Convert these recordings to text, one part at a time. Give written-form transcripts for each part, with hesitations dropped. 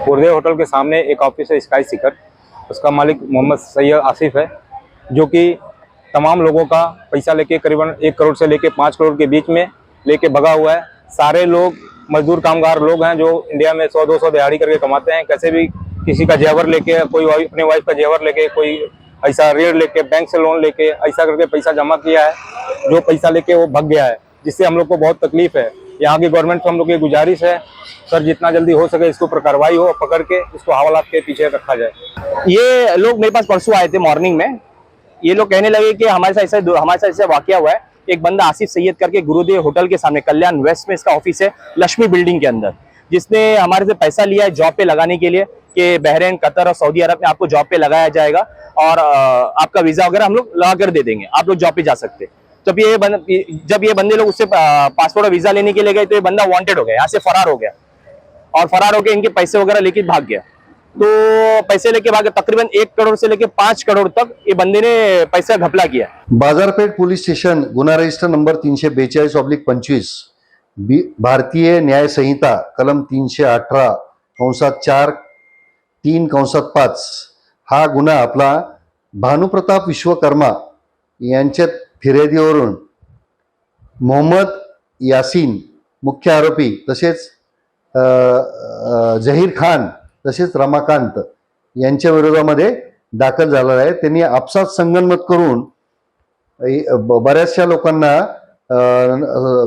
Gurudev hotel के सामने एक office है स्काई सीकर, उसका मालिक मोहम्मद सैयद आसिफ है, जो कि तमाम लोगों का पैसा लेके करीबन 1 करोड़ से लेके 5 करोड़ के बीच में लेके भगा हुआ है। सारे लोग मजदूर कामगार लोग हैं जो इंडिया में 100-200 दिहाड़ी करके कमाते हैं। कैसे भी किसी का जेवर लेके, कोई अपने वाइफ का जेवर लेके, कोई ऐसा ऋण लेके, बैंक से लोन लेके ऐसा करके पैसा जमा किया है, जो पैसा लेके वो भग गया है, जिससे हम लोग को बहुत तकलीफ है। यहाँ की गवर्नमेंट को हम लोग की गुजारिश है, सर जितना जल्दी हो सके इसके ऊपर कार्रवाई हो, पकड़ के इसको हवालात के पीछे रखा जाए। ये लोग मेरे पास परसों आए थे मॉर्निंग में। ये लोग कहने लगे कि हमारे साथ ऐसा वाकया हुआ है। एक बंदा आसिफ सैयद करके गुरुदेव होटल के सामने कल्याण वेस्ट में इसका ऑफिस है, लक्ष्मी बिल्डिंग के अंदर, जिसने हमारे से पैसा लिया है जॉब पे लगाने के लिए कि बहरीन, कतर और सऊदी अरब में आपको जॉब पे लगाया जाएगा और आपका वीजा वगैरह हम लोग लगा कर दे देंगे, आप लोग जॉब पे जा सकते हैं। जब ये बंदे लोग उससे पासपोर्ट और वीजा लेने के लिए गए तो ये बंदा वांटेड हो गया, यहाँ से फरार हो गया और फरार होकर इनके पैसे वगैरह लेके भाग गया। तो पैसे लेके भागे, तकरीबन 1 करोड़ से लेके 5 करोड़ तक ये बंदे ने पैसा घपला किया। बाजारपेठ पोलीस स्टेशन गुन्हा रजिस्टर नंबर 342/25 भारतीय न्याय संहिता कलम 318(4) 3(5) हा गुन्हा आपला भानुप्रताप विश्वकर्मा यांच्या फिर्यादीवरून मोहम्मद यासीन मुख्य आरोपी तसेच जहीर खान तसेच रमाकांत यांच्या विरोधामध्ये दाखल झालेला आहे। त्यांनी आपसात संगनमत करून बऱ्याचशा लोकांना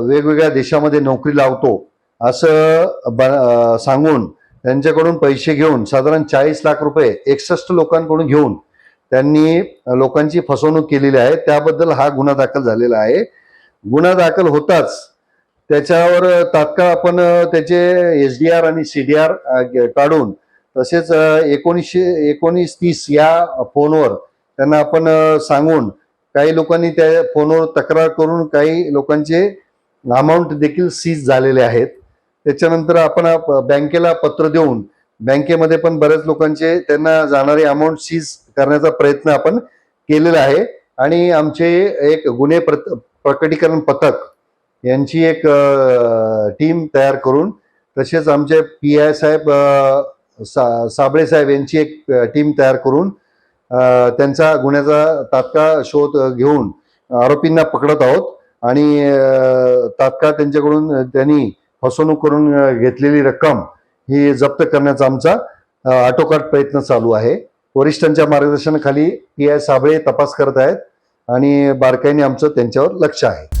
वेगवेगळ्या देशामध्ये नोकरी लावतो असं सांगून त्यांच्याकडून पैसे घेऊन साधारण 40 लाख रुपये 61 लोकांकडून घेऊन त्यांनी लोकांची फसवणूक केलेली आहे। त्याबद्दल हा गुन्हा दाखल झालेला आहे। गुन्हा दाखल होताच त्याच्यावर तात्काळ आपण त्याचे SDR आणि CDR काढून तसेच 1930 या फोनवर त्यांना आपण सांगून काही लोकांनी त्या फोनवर तक्रार करून काही लोकांचे अमाऊंट देखील सीज झालेले आहेत। त्याच्यानंतर आपण बँकेला पत्र देऊन बँकेमध्ये पण बऱ्याच लोकांचे त्यांना जाणारे अमाऊंट सीज करण्याचा प्रयत्न आपण केलेला आहे आणि आमचे एक गुन्हे प्रकटीकरण पथक यांची एक टीम तयार करून तसेच आमचे PI साहेब साबळे साहेब यांची एक टीम तयार करून त्यांचा गुन्ह्याचा तात्काळ शोध घेऊन आरोपींना पकडत आहोत आणि तात्काळ त्यांच्याकडून त्यांनी फसवणूक करून घेतलेली रक्कम ही जप्त करण्याचा आमचा आटोकाट प्रयत्न चालू आहे। वरिष्ठांच्या मार्गदर्शनाखाली PI साबळे तपास करत आहेत आणि बारकाईने आमचं त्यांच्यावर लक्ष आहे।